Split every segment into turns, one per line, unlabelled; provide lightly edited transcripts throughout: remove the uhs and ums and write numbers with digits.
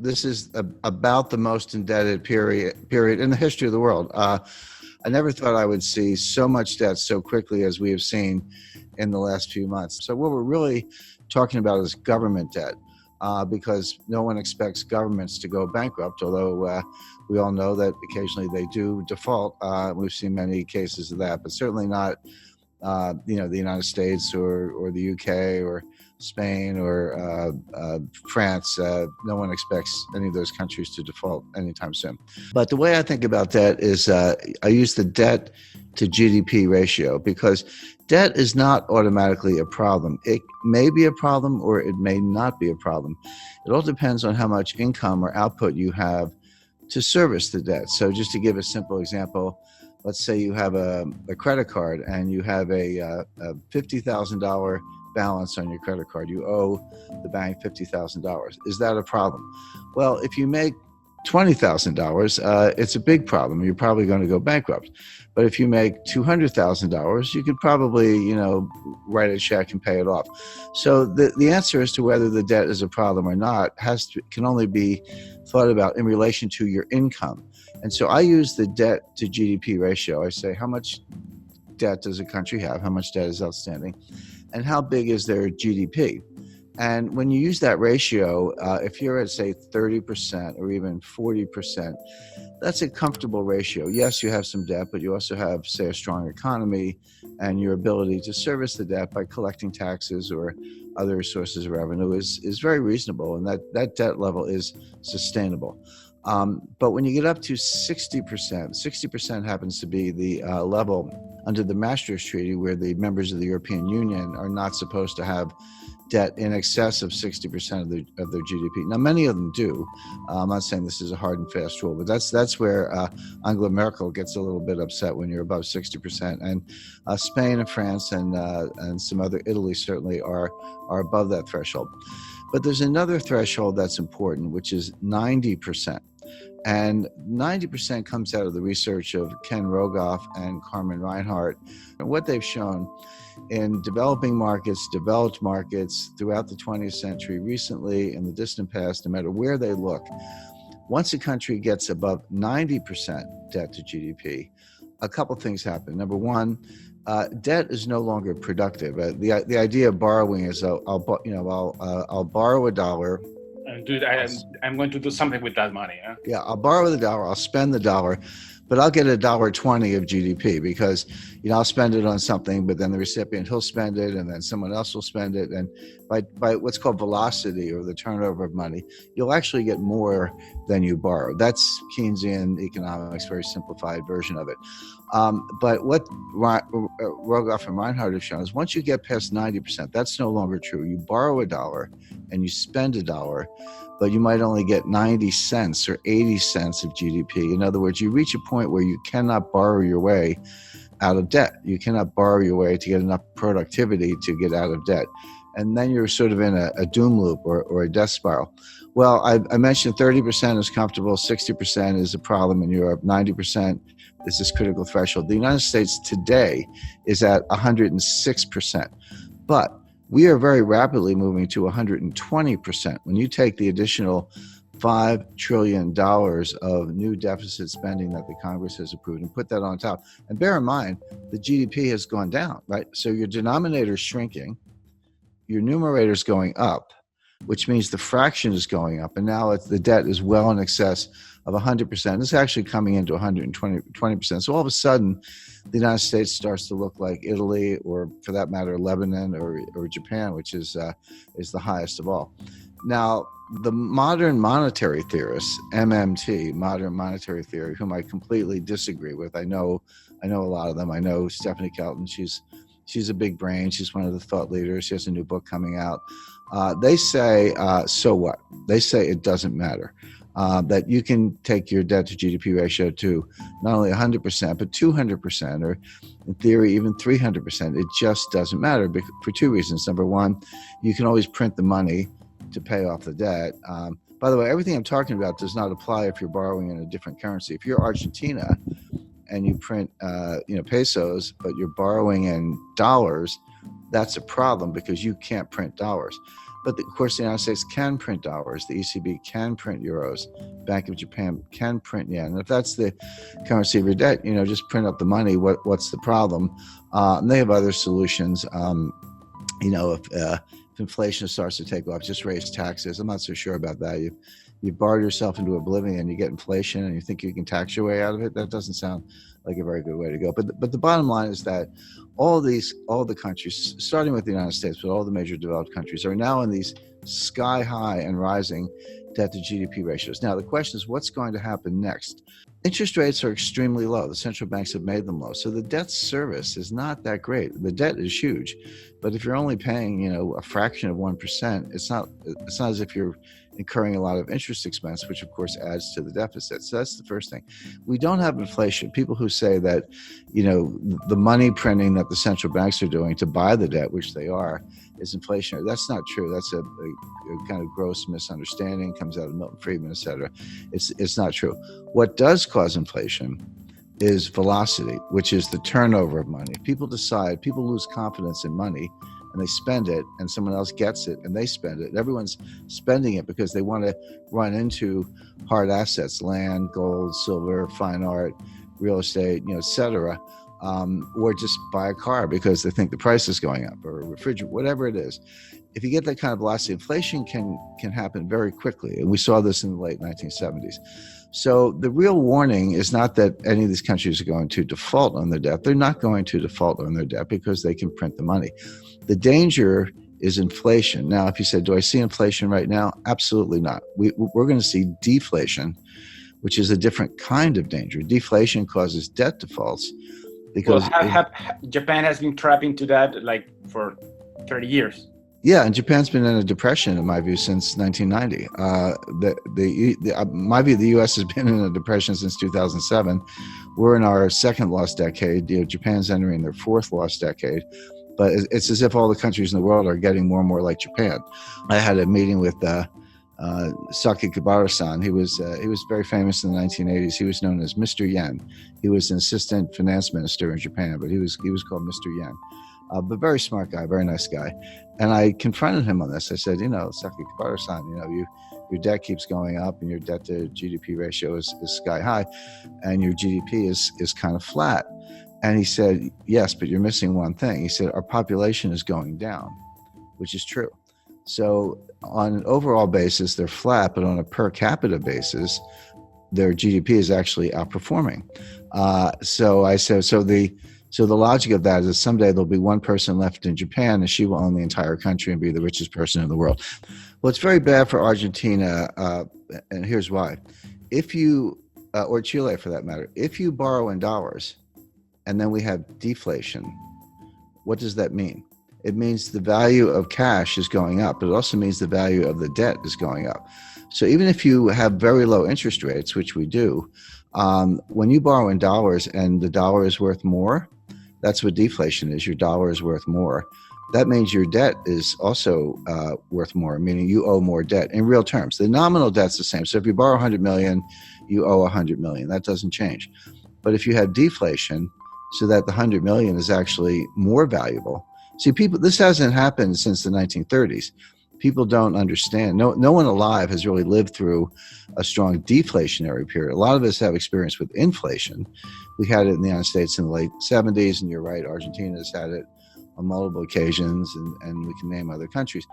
this is about the most indebted period in the history of the world. I never thought I would see so much debt so quickly as we have seen in the last few months. So what we're really talking about is government debt, because no one expects governments to go bankrupt, although we all know that occasionally they do default. We've seen many cases of that, but certainly not the United States or the UK or Spain or France. No one expects any of those countries to default anytime soon. But the way I think about debt is I use the debt to GDP ratio, because debt is not automatically a problem. It may be a problem or it may not be a problem. It all depends on how much income or output you have to service the debt. So just to give a simple example, let's say you have a credit card and you have a $50,000 balance on your credit card. You owe the bank $50,000. Is that a problem? Well, if you make $20,000, it's a big problem. You're probably going to go bankrupt. But if you make $200,000, you could probably, write a check and pay it off. So the answer as to whether the debt is a problem or not can only be thought about in relation to your income. And so I use the debt to GDP ratio. I say, how much debt does a country have? How much debt is outstanding? And how big is their GDP? And when you use that ratio, if you're at, say, 30% or even 40%, that's a comfortable ratio. Yes, you have some debt, but you also have, say, a strong economy and your ability to service the debt by collecting taxes or other sources of revenue is very reasonable, and that debt level is sustainable. But when you get up to 60% happens to be the level under the Maastricht Treaty, where the members of the European Union are not supposed to have debt in excess of 60% of their GDP. Now, many of them do. I'm not saying this is a hard and fast rule, but that's where Angela Merkel gets a little bit upset when you're above 60%. And Spain and France and some other, Italy certainly are above that threshold. But there's another threshold that's important, which is 90%. And 90% comes out of the research of Ken Rogoff and Carmen Reinhart. And what they've shown in developing markets, developed markets throughout the 20th century, recently, in the distant past, no matter where they look, once a country gets above 90% debt to GDP, a couple things happen. Number one, debt is no longer productive. The idea of borrowing is I'll borrow $1.
I'm going to do something with that money. Huh?
Yeah, I'll borrow the $1, I'll spend the $1, but I'll get $1.20 of GDP because, I'll spend it on something, but then the recipient, he'll spend it, and then someone else will spend it. And by what's called velocity, or the turnover of money, you'll actually get more than you borrow. That's Keynesian economics, very simplified version of it. But what Rogoff and Reinhart have shown is once you get past 90%, that's no longer true. You borrow $1 and you spend $1, but you might only get 90 cents or 80 cents of GDP. In other words, you reach a point where you cannot borrow your way out of debt. You cannot borrow your way to get enough productivity to get out of debt. And then you're sort of in a doom loop or a death spiral. Well, I mentioned 30% is comfortable, 60% is a problem in Europe, 90% is this critical threshold. The United States today is at 106%. But we are very rapidly moving to 120%. When you take the additional $5 trillion of new deficit spending that the Congress has approved and put that on top, and bear in mind, the GDP has gone down, right? So your denominator is shrinking, your numerator is going up, which means the fraction is going up, and now the debt is well in excess of 100%. It's actually coming into 120%. So all of a sudden, the United States starts to look like Italy, or for that matter, Lebanon or Japan, which is the highest of all. Now, the modern monetary theorists, MMT, modern monetary theory, whom I completely disagree with. I know a lot of them. I know Stephanie Kelton. She's a big brain. She's one of the thought leaders. She has a new book coming out. They say, so what? They say it doesn't matter. That you can take your debt to GDP ratio to not only 100%, but 200%, or in theory, even 300%. It just doesn't matter for two reasons. Number one, you can always print the money to pay off the debt. By the way, everything I'm talking about does not apply if you're borrowing in a different currency. If you're Argentina and you print pesos, but you're borrowing in dollars, that's a problem because you can't print dollars. But of course, the United States can print dollars. The ECB can print euros. Bank of Japan can print yen. And if that's the currency of your debt, just print up the money. What's the problem? And they have other solutions. If inflation starts to take off, just raise taxes. I'm not so sure about that. You've borrowed yourself into oblivion. You get inflation, and you think you can tax your way out of it. That doesn't sound like a very good way to go. But the bottom line is that all the countries, starting with the United States, but all the major developed countries, are now in these sky high and rising debt to GDP ratios. Now the question is, what's going to happen next? Interest rates are extremely low. The central banks have made them low. So the debt service is not that great. The debt is huge, but if you're only paying, a fraction of 1%, it's not as if you're incurring a lot of interest expense, which of course adds to the deficit. So that's the first thing. We don't have inflation. People who say that, the money printing that the central banks are doing to buy the debt, which they are, is inflationary. That's not true. That's a kind of gross misunderstanding, comes out of Milton Friedman, et cetera. It's not true. What does cause inflation is velocity, which is the turnover of money. People lose confidence in money, and they spend it, and someone else gets it and they spend it. Everyone's spending it because they want to run into hard assets, land, gold, silver, fine art, real estate, et cetera, or just buy a car because they think the price is going up, or a refrigerator, whatever it is. If you get that kind of velocity, inflation can happen very quickly. And we saw this in the late 1970s. So the real warning is not that any of these countries are going to default on their debt. They're not going to default on their debt because they can print the money. The danger is inflation. Now, if you said, do I see inflation right now? Absolutely not. We're going to see deflation, which is a different kind of danger. Deflation causes debt defaults because
Japan has been trapped into that for 30 years.
Yeah, and Japan's been in a depression, in my view, since 1990. My view, the U.S. has been in a depression since 2007. We're in our second lost decade. Japan's entering their fourth lost decade. But it's as if all the countries in the world are getting more and more like Japan. I had a meeting with Saki Kibara-san. He was very famous in the 1980s. He was known as Mr. Yen. He was an assistant finance minister in Japan, but he was called Mr. Yen. But very smart guy, very nice guy. And I confronted him on this. I said, Saki Kibara-san, your debt keeps going up and your debt to GDP ratio is sky high and your GDP is kind of flat. And he said, yes, but you're missing one thing. He said, our population is going down, which is true. So on an overall basis, they're flat, but on a per capita basis, their GDP is actually outperforming. So I said, so the logic of that is someday there'll be one person left in Japan and she will own the entire country and be the richest person in the world. Well, it's very bad for Argentina, and here's why. If you, or Chile for that matter, if you borrow in dollars and then we have deflation, what does that mean? It means the value of cash is going up, but it also means the value of the debt is going up. So even if you have very low interest rates, which we do, when you borrow in dollars and the dollar is worth more, that's what deflation is. Your dollar is worth more. That means your debt is also worth more, meaning you owe more debt in real terms. The nominal debt's the same. So if you borrow 100 million, you owe 100 million. That doesn't change. But if you have deflation, so that the 100 million is actually more valuable. See, this hasn't happened since the 1930s. People don't understand. No one alive has really lived through a strong deflationary period. A lot of us have experience with inflation. We had it in the United States in the late 70s, and you're right, Argentina's had it on multiple occasions, and we can name other countries.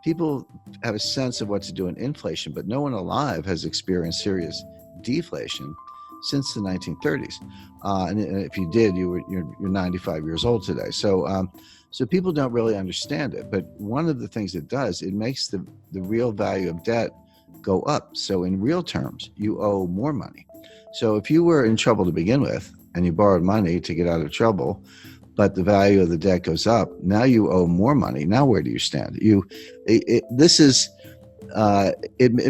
People have a sense of what to do in inflation, but no one alive has experienced serious deflation since the 1930s. And if you did, you're 95 years old today. So people don't really understand it. But one of the things it does, it makes the real value of debt go up. So in real terms, you owe more money. So if you were in trouble to begin with and you borrowed money to get out of trouble, but the value of the debt goes up, now you owe more money. Now where do you stand? It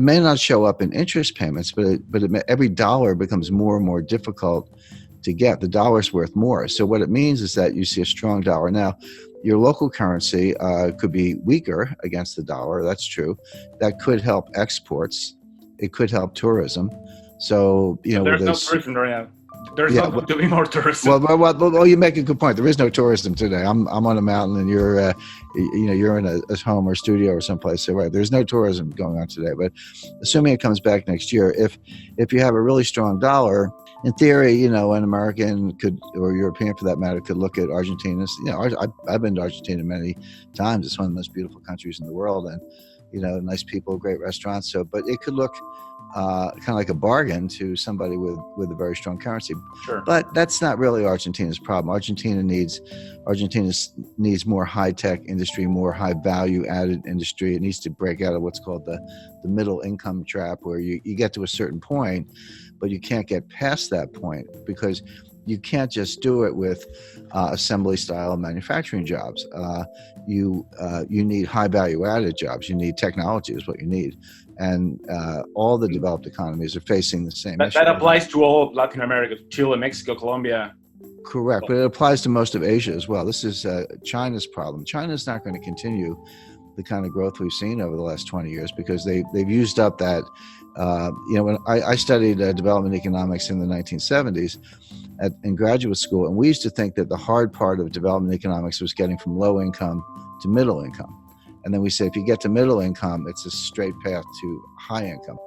may not show up in interest payments, but every dollar becomes more and more difficult to get. The dollar's worth more. So what it means is that you see a strong dollar. Now, your local currency could be weaker against the dollar. That's true. That could help exports. It could help tourism. So,
there's no tourism right now. There's
Yeah,
not going to be more tourism.
well, you make a good point. There is no tourism today. I'm on a mountain, and you're in a home or studio or someplace. So right, there's no tourism going on today. But assuming it comes back next year, if you have a really strong dollar, in theory, an American could, or European for that matter, could look at Argentina. I've been to Argentina many times. It's one of the most beautiful countries in the world, and nice people, great restaurants. So, but it could look kind of like a bargain to somebody with a very strong currency.
Sure.
But that's not really Argentina's problem. Argentina needs more high-tech industry, more high-value-added industry. It needs to break out of what's called the middle income trap, where you get to a certain point, but you can't get past that point because you can't just do it with assembly style manufacturing jobs. You need high value added jobs. You need technology is what you need. And all the developed economies are facing the same issue.
That applies to all of Latin America, Chile, Mexico, Colombia.
Correct, but it applies to most of Asia as well. This is China's problem. China's not going to continue the kind of growth we've seen over the last 20 years because they've used up that. When I studied development economics in the 1970s in graduate school, and we used to think that the hard part of development economics was getting from low income to middle income. And then we say if you get to middle income, it's a straight path to high income.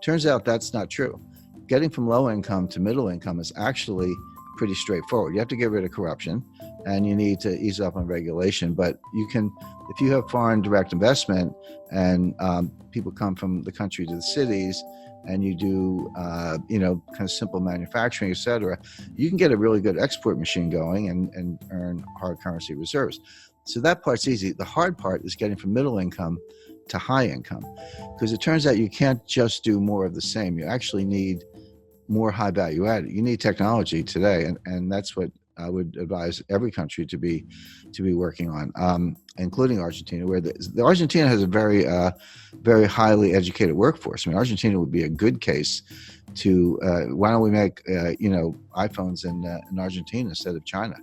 Turns out that's not true. Getting from low income to middle income is actually pretty straightforward. You have to get rid of corruption and you need to ease up on regulation. But you can, if you have foreign direct investment and people come from the country to the cities and you do, kind of simple manufacturing, et cetera, you can get a really good export machine going and earn hard currency reserves. So that part's easy. The hard part is getting from middle income to high income, because it turns out you can't just do more of the same. You actually need more high value added. You need technology today, and that's what I would advise every country to be working on, including Argentina, where the Argentina has a very very highly educated workforce. I mean, Argentina would be a good case to why don't we make iPhones in Argentina instead of China,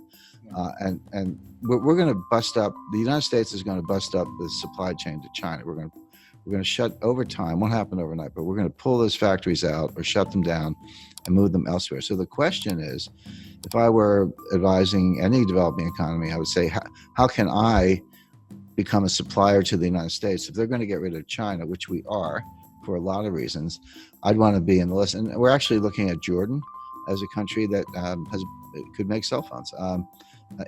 and we're going to bust up. The United States is going to bust up the supply chain to China. We're going to shut over time. Won't happen overnight, but we're going to pull those factories out or shut them down and move them elsewhere. So the question is, if I were advising any developing economy, I would say, how can I become a supplier to the United States? If they're going to get rid of China, which we are for a lot of reasons, I'd want to be in the list. And we're actually looking at Jordan as a country that could make cell phones.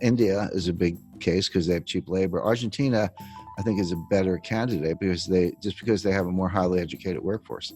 India is a big case because they have cheap labor. Argentina, I think, is a better candidate because they have a more highly educated workforce.